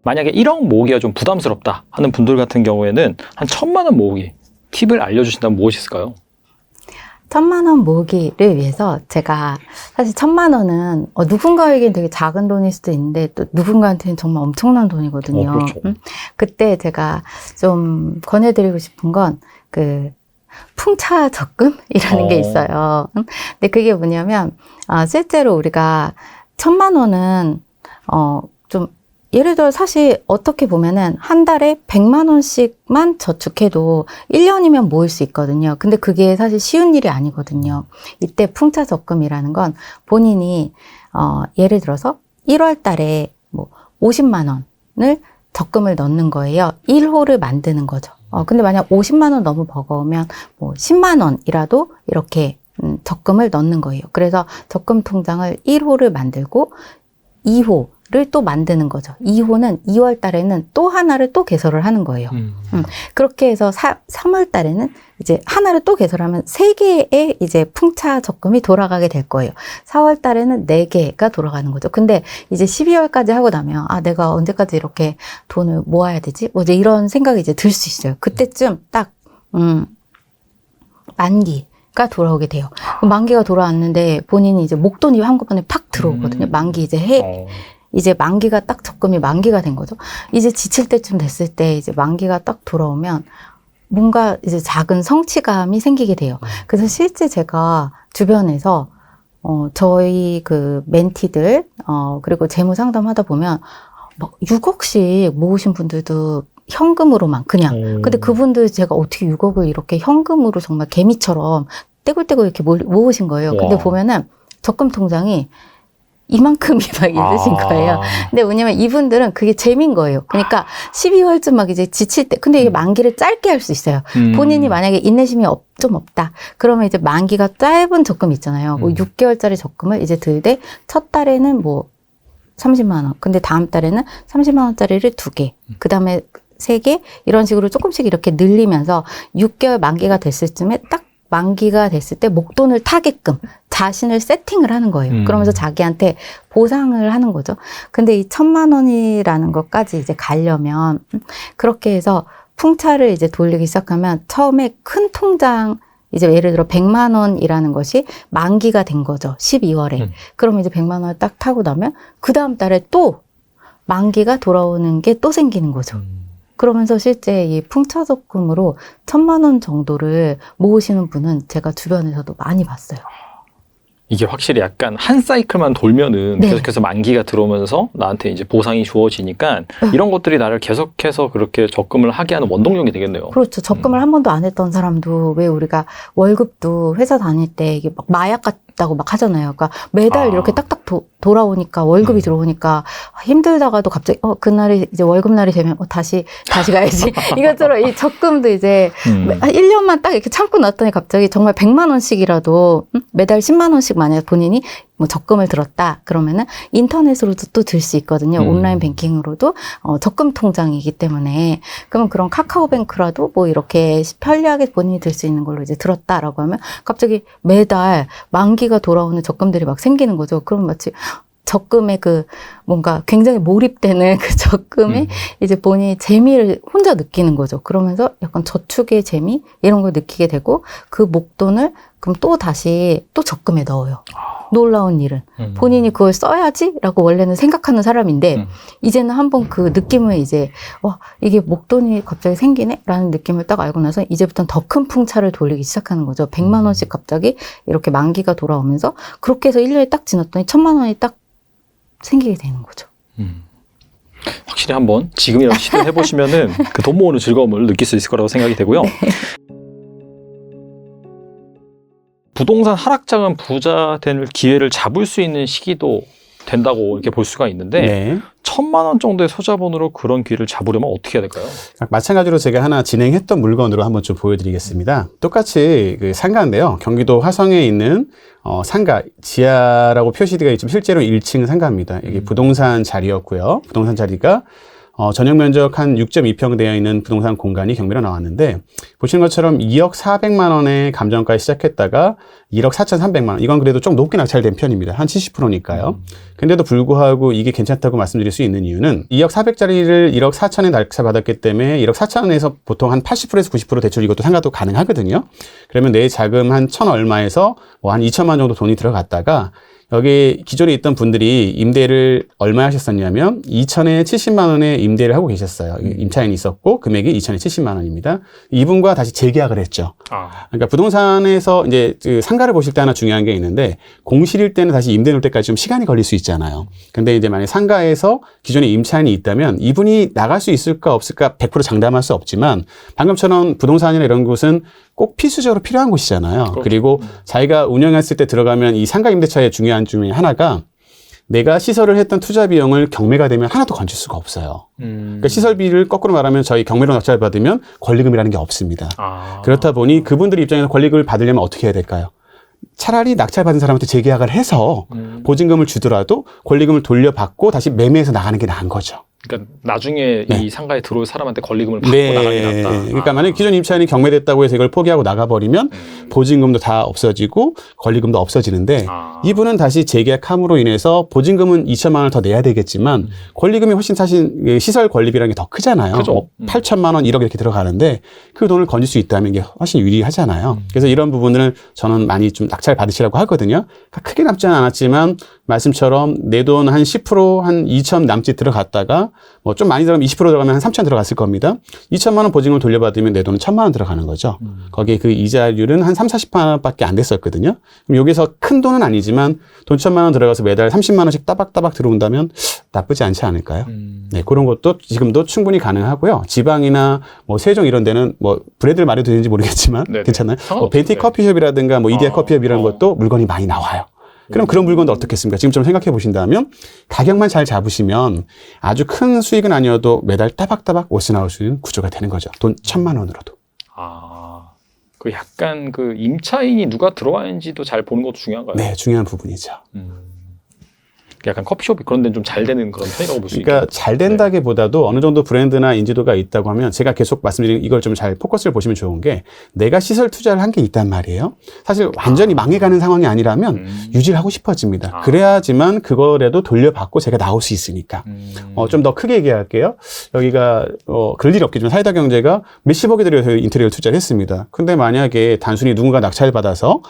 만약에 1억 모으기가 좀 부담스럽다 하는 분들 같은 경우에는 한 1,000만 원 모으기 팁을 알려주신다면 무엇이 있을까요? 1,000만 원 모으기를 위해서 제가 사실 1,000만 원은 누군가에겐 되게 작은 돈일 수도 있는데 또 누군가한테는 정말 엄청난 돈이거든요. 그렇죠. 그때 제가 좀 권해드리고 싶은 건 그 풍차 적금이라는 게 있어요. 근데 그게 뭐냐면 실제로 우리가 1,000만 원은 좀 예를 들어 사실 어떻게 보면은 한 달에 100만 원씩만 저축해도 1년이면 모을 수 있거든요. 근데 그게 사실 쉬운 일이 아니거든요. 이때 풍차 적금이라는 건 본인이 예를 들어서 1월 달에 뭐 50만 원을 적금을 넣는 거예요. 1호를 만드는 거죠. 근데 만약 50만 원 너무 버거우면 뭐 10만 원이라도 이렇게 적금을 넣는 거예요. 그래서 적금 통장을 1호를 만들고 2호를 또 만드는 거죠. 2호는 2월 달에는 또 하나를 또 개설을 하는 거예요. 그렇게 해서 3월 달에는 이제 하나를 또 개설하면 3개의 이제 풍차 적금이 돌아가게 될 거예요. 4월 달에는 4개가 돌아가는 거죠. 근데 이제 12월까지 하고 나면 내가 언제까지 이렇게 돈을 모아야 되지? 뭐 이제 이런 생각이 이제 들 수 있어요. 그때쯤 딱 만기가 돌아오게 돼요. 만기가 돌아왔는데 본인이 이제 목돈이 한꺼번에 팍 들어오거든요. 만기 이제 만기가 딱 적금이 만기가 된 거죠. 이제 지칠 때쯤 됐을 때 이제 만기가 딱 돌아오면 뭔가 이제 작은 성취감이 생기게 돼요. 그래서 실제 제가 주변에서 저희 그 멘티들 그리고 재무 상담하다 보면 막 6억씩 모으신 분들도 현금으로만 그냥. 근데 그분들 제가 어떻게 6억을 이렇게 현금으로 정말 개미처럼 떼굴떼굴 이렇게 모으신 거예요. 근데 보면은 적금 통장이 이만큼이 막 있으신 거예요. 근데 왜냐면 이분들은 그게 재미인 거예요. 그러니까 12월쯤 막 이제 지칠 때, 근데 이게 만기를 짧게 할 수 있어요. 본인이 만약에 인내심이 좀 없다. 그러면 이제 만기가 짧은 적금 있잖아요. 뭐 6개월짜리 적금을 이제 들 때 첫 달에는 뭐 30만 원. 근데 다음 달에는 30만 원짜리를 2개. 그 다음에 3개. 이런 식으로 조금씩 이렇게 늘리면서 6개월 만기가 됐을 쯤에 딱 만기가 됐을 때 목돈을 타게끔 자신을 세팅을 하는 거예요. 그러면서 자기한테 보상을 하는 거죠. 근데 이 1,000만 원이라는 것까지 이제 가려면 그렇게 해서 풍차를 이제 돌리기 시작하면 처음에 큰 통장 이제 예를 들어 100만 원이라는 것이 만기가 된 거죠. 12월에. 그럼 이제 100만 원을 딱 타고 나면 그 다음 달에 또 만기가 돌아오는 게 또 생기는 거죠. 그러면서 실제 이 풍차적금으로 1,000만 원 정도를 모으시는 분은 제가 주변에서도 많이 봤어요. 이게 확실히 약간 한 사이클만 돌면은 네. 계속해서 만기가 들어오면서 나한테 이제 보상이 주어지니까 이런 것들이 나를 계속해서 그렇게 적금을 하게 하는 원동력이 되겠네요. 그렇죠. 적금을 한 번도 안 했던 사람도 왜 우리가 월급도 회사 다닐 때 이게 막 마약 같다고 막 하잖아요. 그러니까 매달 이렇게 딱딱 돌아오니까 월급이 들어오니까 힘들다가도 갑자기 그날이 이제 월급날이 되면 다시 가야지. 이것처럼 이 적금도 이제 1년만 딱 이렇게 참고 놨더니 갑자기 정말 100만 원씩이라도 매달 10만 원씩 만약 본인이 뭐 적금을 들었다 그러면은 인터넷으로도 또 들 수 있거든요. 온라인 뱅킹으로도 적금 통장이기 때문에 그러면 그런 카카오뱅크라도 뭐 이렇게 편리하게 본인이 들 수 있는 걸로 이제 들었다라고 하면 갑자기 매달 만기가 돌아오는 적금들이 막 생기는 거죠. 그럼 마치 적금에 그 뭔가 굉장히 몰입되는 그 적금에 이제 본인이 재미를 혼자 느끼는 거죠. 그러면서 약간 저축의 재미 이런 걸 느끼게 되고 그 목돈을 그럼 또 다시 또 적금에 넣어요. 놀라운 일은 본인이 그걸 써야지라고 원래는 생각하는 사람인데 이제는 한번 그 느낌을 이제 이게 목돈이 갑자기 생기네라는 느낌을 딱 알고 나서 이제부터는 더 큰 풍차를 돌리기 시작하는 거죠. 100만 원씩 갑자기 이렇게 만기가 돌아오면서 그렇게 해서 1년이 딱 지났더니 1,000만 원이 딱 생기게 되는 거죠. 확실히 한번 지금이라도 시도해 보시면은 그 돈 모으는 즐거움을 느낄 수 있을 거라고 생각이 되고요. 네. 부동산 하락장은 부자 될 기회를 잡을 수 있는 시기도 된다고 이렇게 볼 수가 있는데 네. 1,000만 원 정도의 소자본으로 그런 기회를 잡으려면 어떻게 해야 될까요? 마찬가지로 제가 하나 진행했던 물건으로 한번 좀 보여드리겠습니다. 똑같이 그 상가인데요. 경기도 화성에 있는 상가, 지하라고 표시되어 있지만 실제로 1층 상가입니다. 이게 부동산 자리였고요. 부동산 자리가 전용 면적 한 6.2평 되어 있는 부동산 공간이 경매로 나왔는데 보시는 것처럼 2억 400만 원의 감정가에 시작했다가 1억 4,300만 원. 이건 그래도 좀 높게 낙찰된 편입니다. 한 70%니까요. 근데도 불구하고 이게 괜찮다고 말씀드릴 수 있는 이유는 2억 400짜리를 1억 4천에 낙찰받았기 때문에 1억 4천에서 보통 한 80%에서 90% 대출 이것도 상가도 가능하거든요. 그러면 내 자금 한 1,000 얼마에서 뭐 한 2천만 정도 돈이 들어갔다가 여기 기존에 있던 분들이 임대를 얼마 하셨었냐면 2천에 70만 원에 임대를 하고 계셨어요. 임차인이 있었고 금액이 2천에 70만 원입니다. 이분과 다시 재계약을 했죠. 그러니까 부동산에서 이제 그 상가를 보실 때 하나 중요한 게 있는데 공실일 때는 다시 임대 놓을 때까지 좀 시간이 걸릴 수 있잖아요. 근데 이제 만약에 상가에서 기존에 임차인이 있다면 이분이 나갈 수 있을까 없을까 100% 장담할 수 없지만 방금처럼 부동산이나 이런 곳은 꼭 필수적으로 필요한 곳이잖아요. 그리고 자기가 운영했을 때 들어가면 이 상가 임대차의 중요한 중에 하나가 내가 시설을 했던 투자 비용을 경매가 되면 하나도 건질 수가 없어요. 그러니까 시설비를 거꾸로 말하면 저희 경매로 낙찰 받으면 권리금이라는 게 없습니다. 그렇다 보니 그분들 입장에서 권리금을 받으려면 어떻게 해야 될까요? 차라리 낙찰받은 사람한테 재계약을 해서 보증금을 주더라도 권리금을 돌려받고 다시 매매해서 나가는 게 나은 거죠. 그러니까 나중에 네. 이 상가에 들어올 사람한테 권리금을 받고 네. 나가는 게 낫다. 그러니까 만약에 기존 임차인이 경매됐다고 해서 이걸 포기하고 나가버리면 보증금도 다 없어지고 권리금도 없어지는데 이분은 다시 재계약함으로 인해서 보증금은 2천만 원을 더 내야 되겠지만 권리금이 훨씬 사실 시설 권리비라는 게 더 크잖아요. 그죠. 8천만 원, 1억 이렇게 들어가는데 그 돈을 건질 수 있다면 이게 훨씬 유리하잖아요. 그래서 이런 부분을 저는 많이 좀 낙찰 받으시라고 하거든요. 그러니까 크게 남지는 않았지만 말씀처럼 내 돈 한 10% 한 2천 남짓 들어갔다가 뭐 좀 많이 들어가면 20% 들어가면 한 3천 들어갔을 겁니다. 2천만 원 보증금을 돌려받으면 내 돈은 1,000만 원 들어가는 거죠. 거기에 그 이자율은 한 3, 40만 원밖에 안 됐었거든요. 그럼 여기서 큰 돈은 아니지만 돈 1,000만 원 들어가서 매달 30만 원씩 따박따박 들어온다면 나쁘지 않지 않을까요? 네, 그런 것도 지금도 충분히 가능하고요. 지방이나 뭐 세종 이런 데는 뭐 브랜드를 말해도 되는지 모르겠지만 네네. 괜찮나요? 상관없죠. 벤티 네. 커피숍이라든가 뭐 이디야 커피숍 이런 것도 물건이 많이 나와요. 그럼 그런 물건도 어떻겠습니까? 지금처럼 생각해 보신다면 가격만 잘 잡으시면 아주 큰 수익은 아니어도 매달 따박따박 옷이 나올 수 있는 구조가 되는 거죠. 돈 1,000만 원으로도. 그 약간 그 임차인이 누가 들어와는지도 잘 보는 것도 중요한가요? 네, 중요한 부분이죠. 약간 커피숍이 그런 데는 좀 잘 되는 그런 편이라고 볼 수 그러니까 있겠네요. 잘 된다기보다도 어느 정도 브랜드나 인지도가 있다고 하면 제가 계속 말씀드린 이걸 좀 잘 포커스를 보시면 좋은 게 내가 시설 투자를 한 게 있단 말이에요. 사실 완전히 망해가는 상황이 아니라면 유지를 하고 싶어집니다. 그래야지만 그거라도 돌려받고 제가 나올 수 있으니까. 좀 더 크게 얘기할게요. 여기가 그럴 일 없겠지만 사이다 경제가 몇십억이 들여서 인테리어 투자를 했습니다. 근데 만약에 단순히 누군가 낙찰 받아서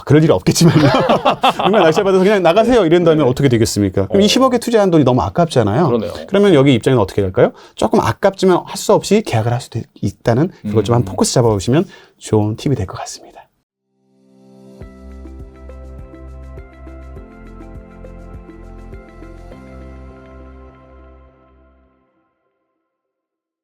그럴 일은 없겠지만요. 누가 낙찰받아서 그냥 나가세요 이런다면 어떻게 되겠습니까? 그럼 20억에 투자한 돈이 너무 아깝잖아요. 그러네요. 그러면 여기 입장에는 어떻게 될까요? 조금 아깝지만 할 수 없이 계약을 할 수도 있다는 그걸 좀 한 포커스 잡아보시면 좋은 팁이 될 것 같습니다.